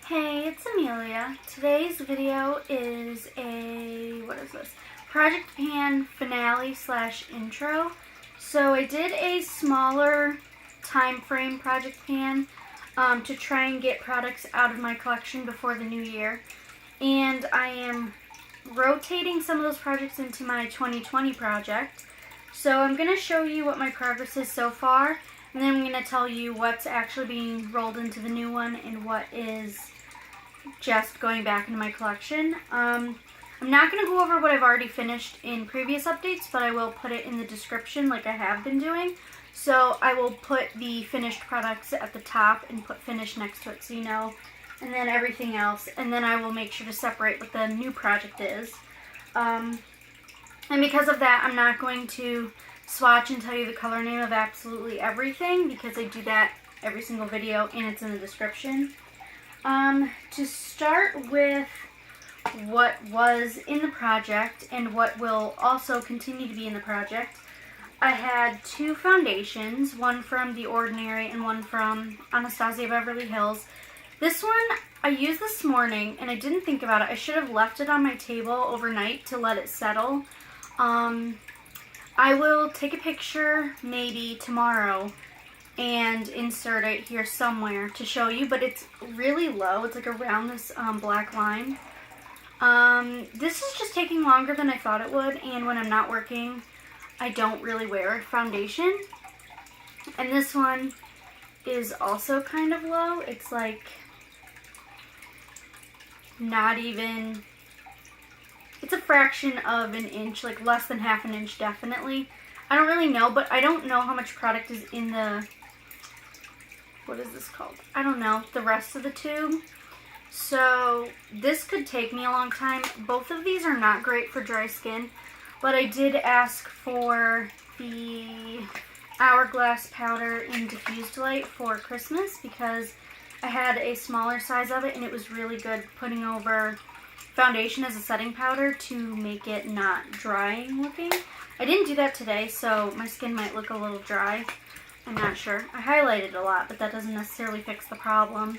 Hey, it's Amelia. Today's video is Project Pan finale / intro. So I did a smaller time frame project pan to try and get products out of my collection before the new year. And I am rotating some of those projects into my 2020 project. So I'm going to show you what my progress is so far. And then I'm going to tell you what's actually being rolled into the new one and what is just going back into my collection. I'm not going to go over what I've already finished in previous updates, but I will put it in the description like I have been doing. So I will put the finished products at the top and put finish next to it so you know, and then everything else. And then I will make sure to separate what the new project is. And because of that, I'm not going to swatch and tell you the color name of absolutely everything because I do that every single video and it's in the description. To start with what was in the project and what will also continue to be in the project, I had two foundations, one from The Ordinary and one from Anastasia Beverly Hills. This one I used this morning and I didn't think about it. I should have left it on my table overnight to let it settle. I will take a picture maybe tomorrow and insert it here somewhere to show you, but it's really low. It's like around this black line. This is just taking longer than I thought it would, and when I'm not working, I don't really wear foundation. And this one is also kind of low. It's like not even, it's a fraction of an inch, like less than half an inch definitely. I don't really know, but I don't know how much product is in the, what is this called? I don't know, the rest of the tube. So this could take me a long time. Both of these are not great for dry skin, but I did ask for the Hourglass powder in Diffused Light for Christmas because I had a smaller size of it and it was really good putting over foundation as a setting powder to make it not drying looking. I didn't do that today, so my skin might look a little dry. I'm not sure. I highlighted a lot, but that doesn't necessarily fix the problem.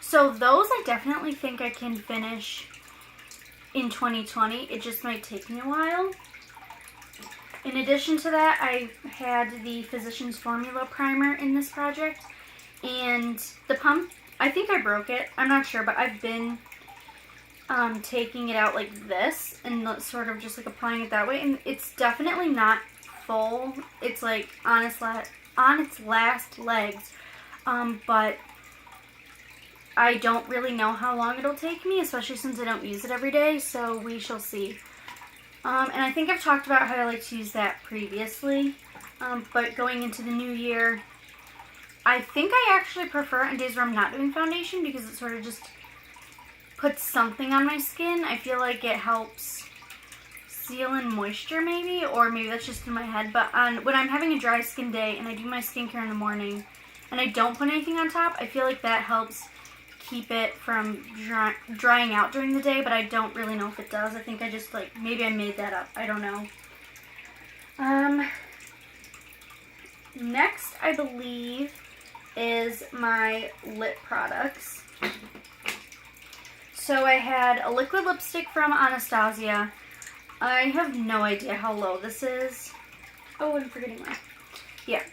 So those I definitely think I can finish in 2020. It just might take me a while. In addition to that, I had the Physicians Formula primer in this project. And the pump, I think I broke it. I'm not sure, but I've been taking it out like this and sort of just like applying it that way. And it's definitely not full. It's like on its last legs. But I don't really know how long it'll take me, especially since I don't use it every day, so we shall see. And I think I've talked about how I like to use that previously, but going into the new year, I think I actually prefer on days where I'm not doing foundation because it sort of just puts something on my skin. I feel like it helps seal in moisture maybe, or maybe that's just in my head, but when I'm having a dry skin day and I do my skincare in the morning and I don't put anything on top, I feel like that helps keep it from drying out during the day, but I don't really know if it does. I think I just like, maybe I made that up. I don't know. Next, I believe, is my lip products. So I had a liquid lipstick from Anastasia. I have no idea how low this is. Oh, I'm forgetting one. Yeah.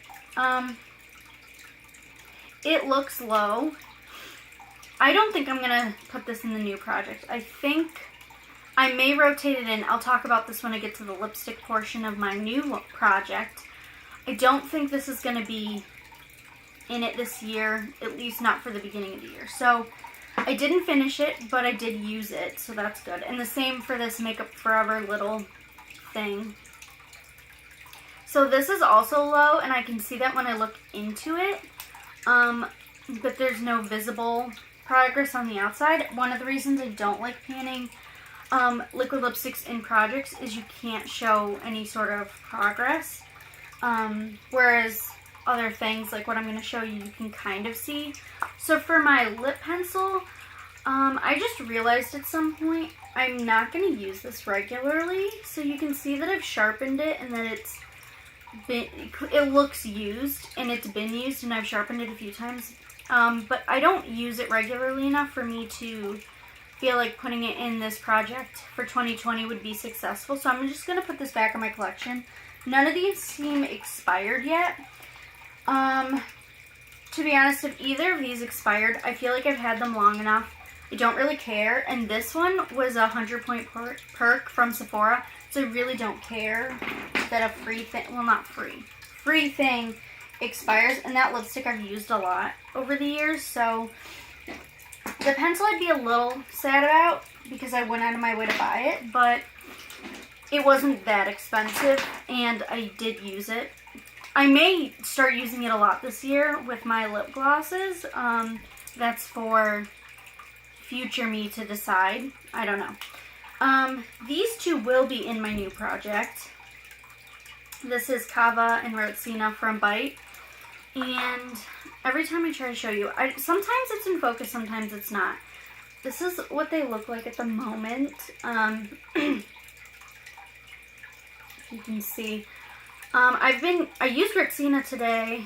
It looks low. I don't think I'm going to put this in the new project. I think I may rotate it in. I'll talk about this when I get to the lipstick portion of my new project. I don't think this is going to be in it this year, at least not for the beginning of the year. So I didn't finish it, but I did use it, so that's good. And the same for this Makeup Forever little thing. So this is also low, and I can see that when I look into it, but there's no visible progress on the outside. One of the reasons I don't like panning liquid lipsticks in projects is you can't show any sort of progress, whereas other things like what I'm going to show you, you can kind of see. So for my lip pencil, I just realized at some point I'm not going to use this regularly, so you can see that I've sharpened it and that it looks used and it's been used and I've sharpened it a few times. but I don't use it regularly enough for me to feel like putting it in this project for 2020 would be successful. So I'm just going to put this back in my collection. None of these seem expired yet. To be honest, if either of these expired, I feel like I've had them long enough. I don't really care. And this one was a 100-point perk from Sephora. So I really don't care that a free thing, well, not free, free thing expires. And that lipstick I've used a lot over the years. So the pencil I'd be a little sad about because I went out of my way to buy it. But it wasn't that expensive and I did use it. I may start using it a lot this year with my lip glosses. That's for future me to decide. I don't know. These two will be in my new project. This is Cava and Retsina from Bite. And every time I try to show you, sometimes it's in focus, sometimes it's not. This is what they look like at the moment. If you can see. I used Retsina today,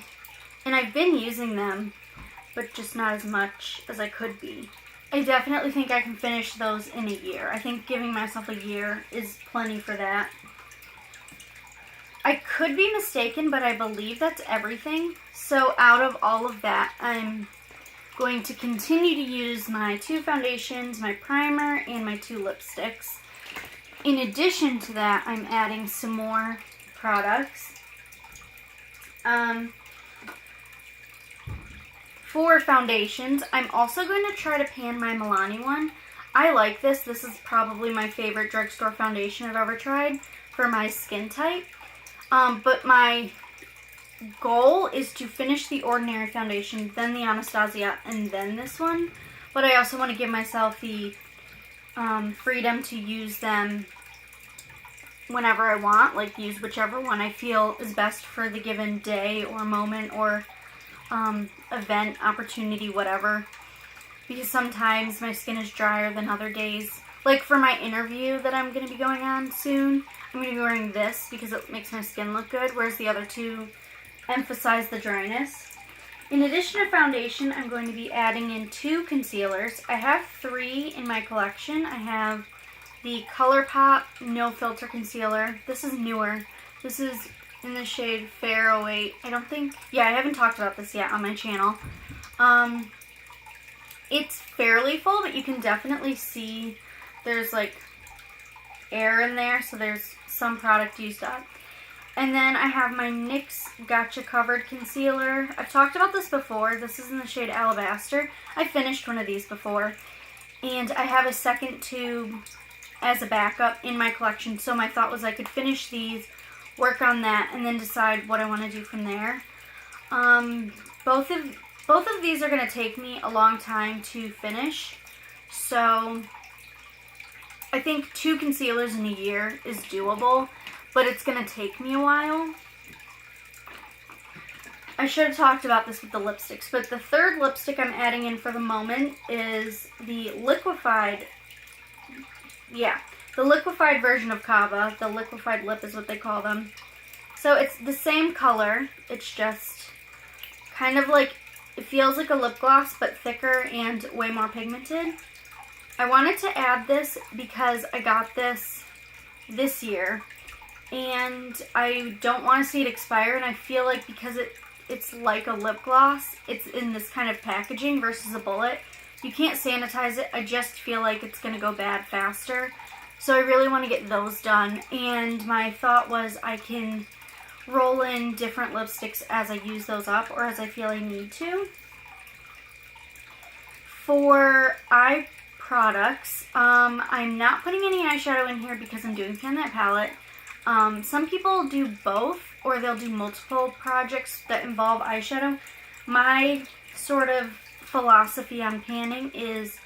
and I've been using them, but just not as much as I could be. I definitely think I can finish those in a year. I think giving myself a year is plenty for that. I could be mistaken, but I believe that's everything. So out of all of that, I'm going to continue to use my 2 foundations, my primer, and my 2 lipsticks. In addition to that, I'm adding some more products. For foundations, I'm also going to try to pan my Milani one. I like this. This is probably my favorite drugstore foundation I've ever tried for my skin type. But my goal is to finish the Ordinary foundation, then the Anastasia, and then this one. But I also want to give myself the freedom to use them whenever I want, like use whichever one I feel is best for the given day or moment or event, opportunity, whatever. Because sometimes my skin is drier than other days. Like for my interview that I'm going to be going on soon, I'm going to be wearing this because it makes my skin look good, whereas the other two emphasize the dryness. In addition to foundation, I'm going to be adding in 2 concealers. I have 3 in my collection. I have the ColourPop No Filter Concealer. This is newer. This is in the shade Fair 08. I haven't talked about this yet on my channel. It's fairly full, but you can definitely see there's like air in there, so there's some product used up. And then I have my NYX Gotcha Covered Concealer. I've talked about this before. This is in the shade Alabaster. I finished one of these before. And I have a second tube as a backup in my collection. So my thought was I could finish these, work on that, and then decide what I want to do from there. Both of these are going to take me a long time to finish. So I think 2 concealers in a year is doable, but it's going to take me a while. I should have talked about this with the lipsticks, but the third lipstick I'm adding in for the moment is the Liquified. Yeah, the Liquified version of Cava. The Liquified lip is what they call them. So it's the same color. It's just kind of like, it feels like a lip gloss, but thicker and way more pigmented. I wanted to add this because I got this year, and I don't want to see it expire, and I feel like because it's like a lip gloss, it's in this kind of packaging versus a bullet. You can't sanitize it. I just feel like it's going to go bad faster. So I really want to get those done. And my thought was I can roll in different lipsticks as I use those up or as I feel I need to. For eye products, I'm not putting any eyeshadow in here because I'm doing Pan That Palette. Some people do both, or they'll do multiple projects that involve eyeshadow. My sort of philosophy on panning is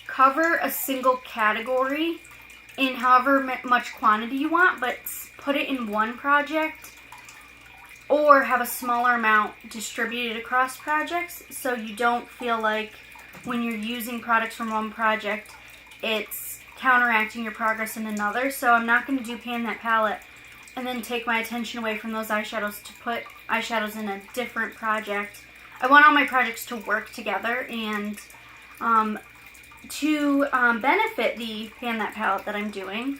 cover a single category in however much quantity you want, but put it in one project, or have a smaller amount distributed across projects so you don't feel like when you're using products from one project it's counteracting your progress in another. So I'm not going to do Pan That Palette and then take my attention away from those eyeshadows to put eyeshadows in a different project. I want all my projects to work together, and to benefit the Pan That palette that I'm doing,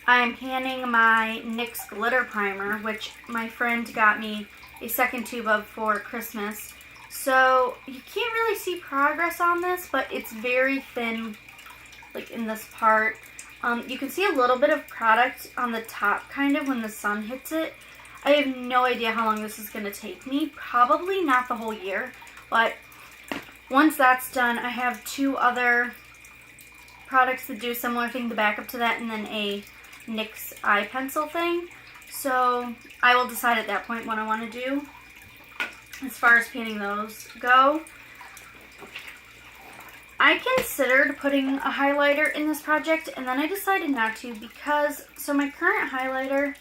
I'm panning my NYX Glitter Primer, which my friend got me a second tube of for Christmas. So you can't really see progress on this, but it's very thin, like in this part. You can see a little bit of product on the top, kind of, when the sun hits it. I have no idea how long this is going to take me. Probably not the whole year, but once that's done, I have 2 other products that do a similar thing to back up to that, and then a NYX eye pencil thing. So I will decide at that point what I want to do as far as painting those go. I considered putting a highlighter in this project, and then I decided not to because, so my current highlighter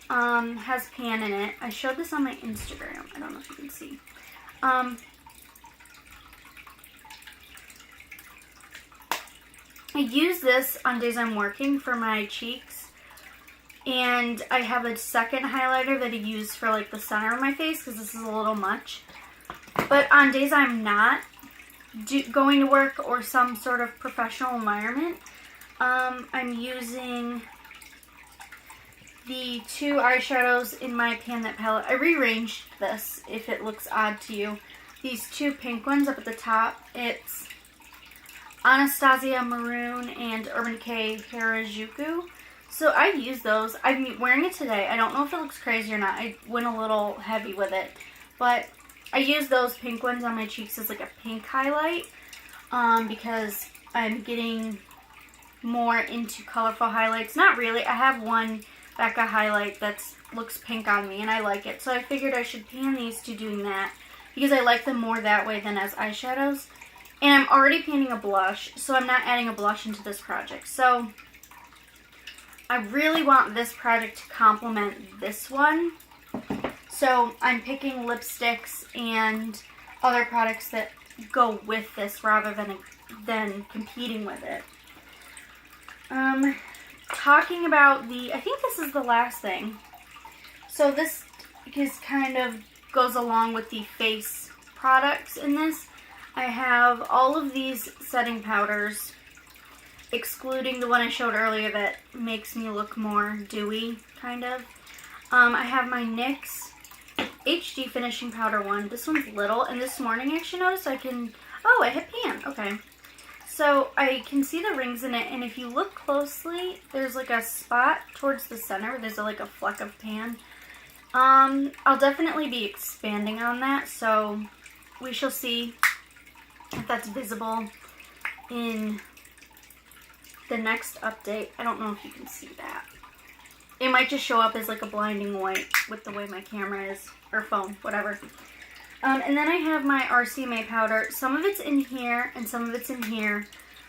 has pan in it. I showed this on my Instagram. I don't know if you can see. I use this on days I'm working for my cheeks, and I have a second highlighter that I use for like the center of my face because this is a little much. But on days I'm not going to work or some sort of professional environment, I'm using the 2 eyeshadows in my Pan That palette. I rearranged this if it looks odd to you. These 2 pink ones up at the top, it's Anastasia Maroon and Urban Decay Harajuku. So I use those. I'm wearing it today. I don't know if it looks crazy or not. I went a little heavy with it. But I use those pink ones on my cheeks as like a pink highlight because I'm getting more into colorful highlights. Not really. I have one Becca highlight that looks pink on me and I like it. So I figured I should pan these to doing that because I like them more that way than as eyeshadows. And I'm already painting a blush, so I'm not adding a blush into this project. So I really want this project to complement this one. So I'm picking lipsticks and other products that go with this rather than competing with it. Talking about I think this is the last thing. So this is kind of goes along with the face products in this. I have all of these setting powders, excluding the one I showed earlier that makes me look more dewy, kind of. I have my NYX HD finishing powder one. This one's little, and this morning I actually noticed I hit pan. Okay. So I can see the rings in it, and if you look closely, there's like a spot towards the center. There's like a fleck of pan. I'll definitely be expanding on that, so we shall see if that's visible in the next update. I don't know if you can see that. It might just show up as like a blinding white with the way my camera is, or phone, whatever. And then I have my RCMA powder. Some of it's in here and some of it's in here.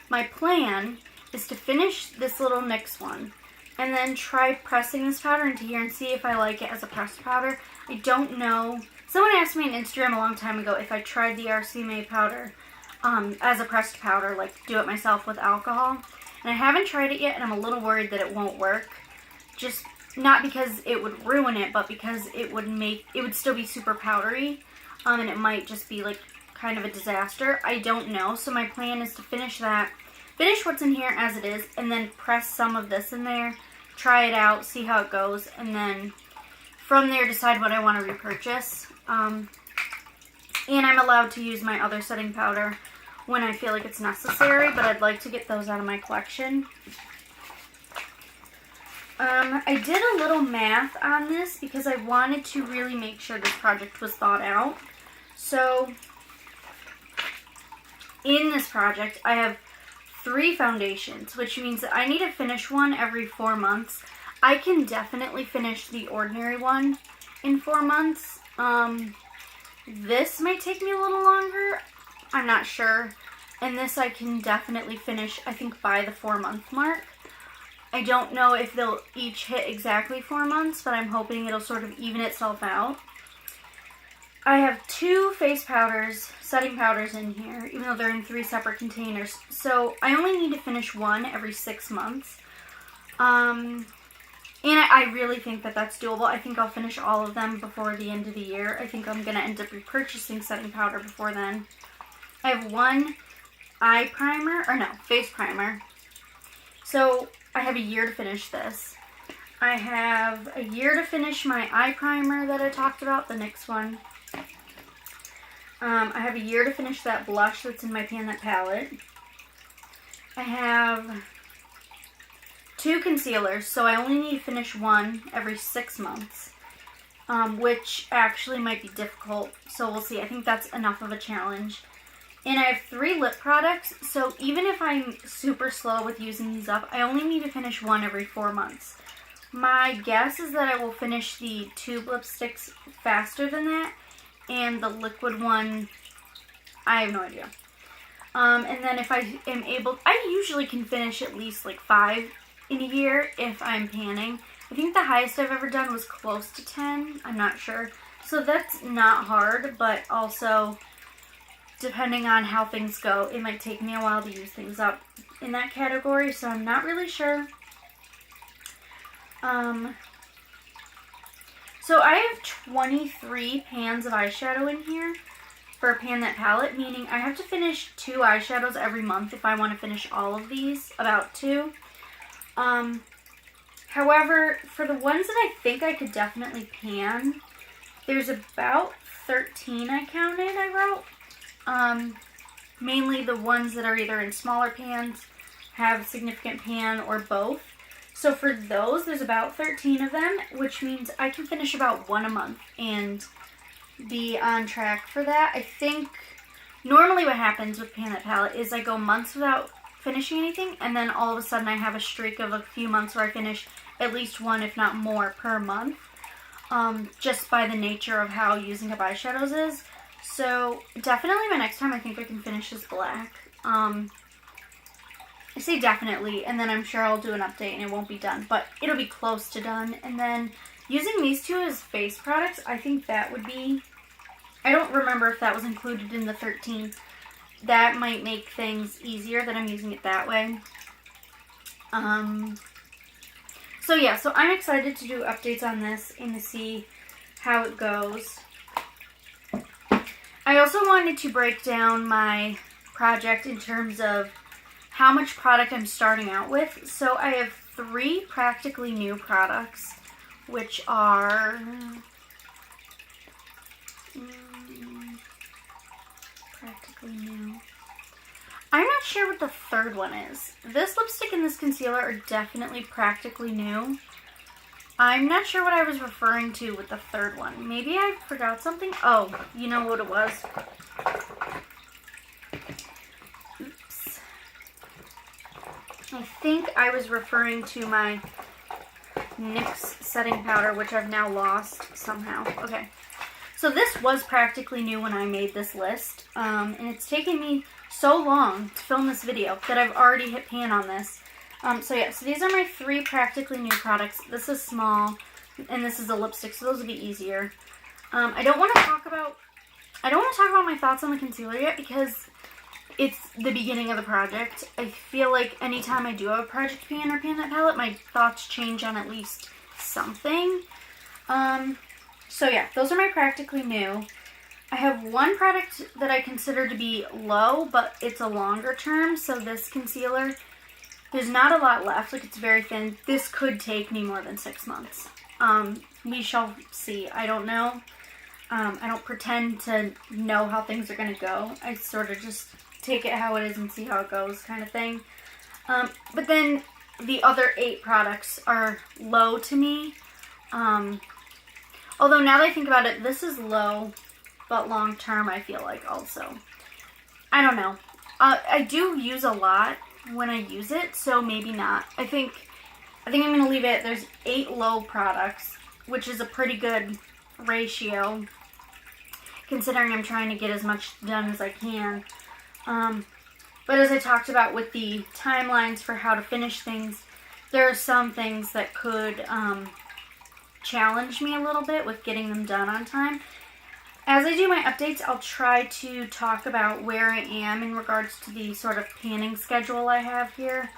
My plan is to finish this little NYX one and then try pressing this powder into here and see if I like it as a pressed powder. I don't know. Someone asked me on Instagram a long time ago if I tried the RCMA powder as a pressed powder, like do it myself with alcohol. And I haven't tried it yet, and I'm a little worried that it won't work. Just not because it would ruin it, but because it would still be super powdery. And it might just be like kind of a disaster. I don't know. So my plan is to finish what's in here as it is, and then press some of this in there, try it out, see how it goes, and then from there decide what I want to repurchase. And I'm allowed to use my other setting powder when I feel like it's necessary, but I'd like to get those out of my collection. I did a little math on this because I wanted to really make sure this project was thought out. So, in this project, I have 3 foundations, which means that I need to finish one every 4 months. I can definitely finish the ordinary one in 4 months. This might take me a little longer. I'm not sure. And this I can definitely finish, I think, by the 4-month mark. I don't know if they'll each hit exactly 4 months, but I'm hoping it'll sort of even itself out. I have 2 face powders, setting powders in here, even though they're in 3 separate containers. So I only need to finish one every 6 months. And And I really think that that's doable. I think I'll finish all of them before the end of the year. I think I'm going to end up repurchasing setting powder before then. I have one eye primer, or no, face primer. So I have a year to finish this. I have a year to finish my eye primer that I talked about, the NYX one. I have a year to finish that blush that's in my Pan That palette. I have 2 concealers, so I only need to finish one every 6 months, which actually might be difficult, so we'll see. I think that's enough of a challenge. And I have 3 lip products, so even if I'm super slow with using these up, I only need to finish one every 4 months. My guess is that I will finish the tube lipsticks faster than that, and the liquid one, I have no idea. And then if I am able, I usually can finish at least like 5 in a year if I'm panning. I think the highest I've ever done was close to 10, I'm not sure. So that's not hard, but also depending on how things go, it might take me a while to use things up in that category, so I'm not really sure. So I have 23 pans of eyeshadow in here for a Pan That palette, meaning I have to finish 2 eyeshadows every month if I want to finish all of these, about 2. However, for the ones that I think I could definitely pan, there's about 13 I counted, I wrote. Mainly the ones that are either in smaller pans, have significant pan, or both. So for those, there's about 13 of them, which means I can finish about 1 a month and be on track for that. I think normally what happens with Pan That palette is I go months without finishing anything, and then all of a sudden I have a streak of a few months where I finish at least 1, if not more, per month, just by the nature of how using up eyeshadows is. So definitely by next time I think I can finish this black. I say definitely, and then I'm sure I'll do an update and it won't be done, but it'll be close to done. And then using these 2 as face products, I think that would be, I don't remember if that was included in the 13. That might make things easier that I'm using it that way. So yeah, so I'm excited to do updates on this and to see how it goes. I also wanted to break down my project in terms of how much product I'm starting out with. So I have 3 practically new products, which are practically new. I'm not sure what the third one is. This lipstick and this concealer are definitely practically new. I'm not sure what I was referring to with the third one. Maybe I forgot something. Oh, you know what it was? Oops. I think I was referring to my NYX setting powder, which I've now lost somehow. Okay. So this was practically new when I made this list. And it's taken me so long to film this video that I've already hit pan on this. So yeah, so these are my 3 practically new products. This is small, and this is a lipstick, so those will be easier. I don't want to talk about my thoughts on the concealer yet because it's the beginning of the project. I feel like anytime I do have a project pan or Pan That palette, my thoughts change on at least something. So yeah, those are my practically new. I have one product that I consider to be low, but it's a longer term, so this concealer, there's not a lot left, like it's very thin. This could take me more than 6 months. We shall see. I don't know. I don't pretend to know how things are going to go. I sort of just take it how it is and see how it goes kind of thing. But then the other 8 products are low to me. Although now that I think about it, this is low, but long term I feel like also. I don't know. I do use a lot when I use it, so maybe not. I think I'm going to leave it. There's 8 low products, which is a pretty good ratio, considering I'm trying to get as much done as I can. But as I talked about with the timelines for how to finish things, there are some things that could challenge me a little bit with getting them done on time. As I do my updates, I'll try to talk about where I am in regards to the sort of panning schedule I have here.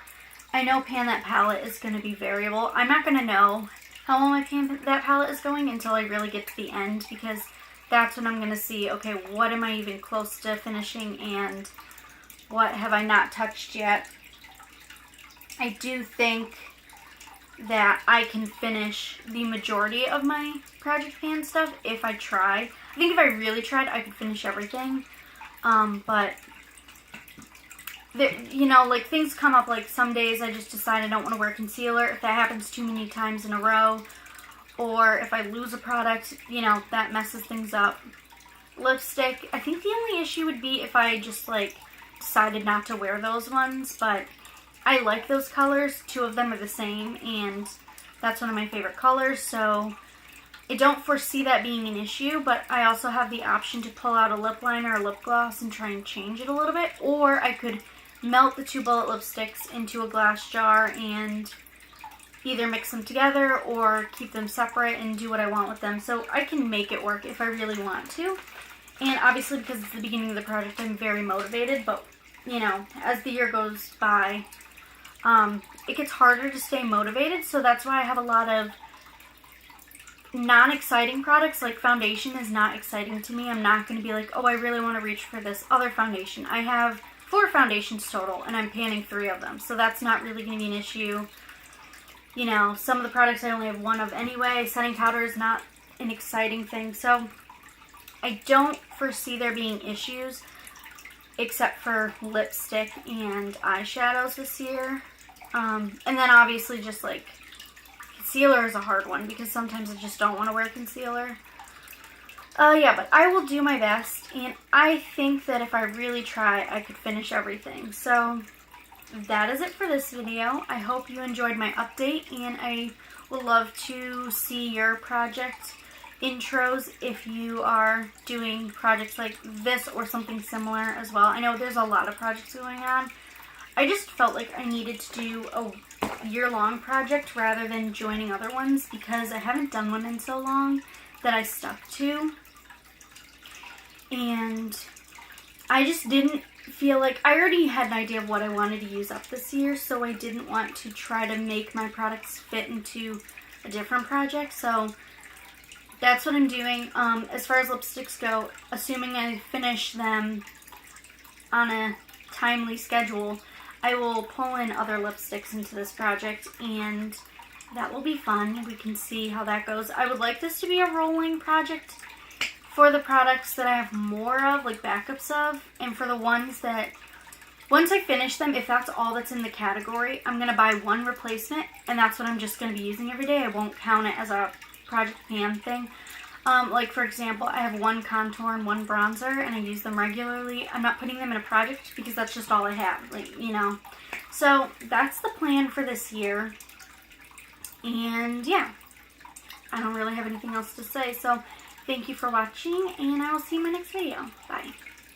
I know Pan That palette is going to be variable. I'm not going to know how well my that palette is going until I really get to the end, because that's when I'm going to see, okay, what am I even close to finishing and what have I not touched yet. I do think that I can finish the majority of my Project Pan stuff if I try. I think if I really tried, I could finish everything. But, you know, like, things come up, like, some days I just decide I don't want to wear concealer. If that happens too many times in a row, or if I lose a product, you know, that messes things up. Lipstick, I think the only issue would be if I just, like, decided not to wear those ones, but I like those colors. 2 of them are the same, and that's one of my favorite colors, so I don't foresee that being an issue, but I also have the option to pull out a lip liner or lip gloss and try and change it a little bit, or I could melt the 2 bullet lipsticks into a glass jar and either mix them together or keep them separate and do what I want with them. So I can make it work if I really want to. And obviously, because it's the beginning of the project, I'm very motivated, but, you know, as the year goes by, it gets harder to stay motivated, so that's why I have a lot of non-exciting products. Like, foundation is not exciting to me. I'm not going to be like, oh, I really want to reach for this other foundation. I have 4 foundations total, and I'm panning 3 of them, so that's not really going to be an issue. You know, some of the products I only have 1 of anyway. Setting powder is not an exciting thing, so I don't foresee there being issues except for lipstick and eyeshadows this year. And then obviously just like concealer is a hard one because sometimes I just don't want to wear concealer. Yeah, but I will do my best, and I think that if I really try, I could finish everything. So that is it for this video. I hope you enjoyed my update, and I would love to see your project intros if you are doing projects like this or something similar as well. I know there's a lot of projects going on. I just felt like I needed to do a year-long project rather than joining other ones because I haven't done one in so long that I stuck to. And I just didn't feel like, I already had an idea of what I wanted to use up this year, so I didn't want to try to make my products fit into a different project. So that's what I'm doing. As far as lipsticks go, assuming I finish them on a timely schedule, I will pull in other lipsticks into this project, and that will be fun. We can see how that goes. I would like this to be a rolling project for the products that I have more of, like backups of, and for the ones that, once I finish them, if that's all that's in the category, I'm going to buy 1 replacement, and that's what I'm just going to be using every day. I won't count it as a Project Pan thing. Like, for example, I have 1 contour and 1 bronzer, and I use them regularly. I'm not putting them in a project because that's just all I have, like, you know. So that's the plan for this year. And yeah, I don't really have anything else to say. So thank you for watching, and I will see you in my next video. Bye.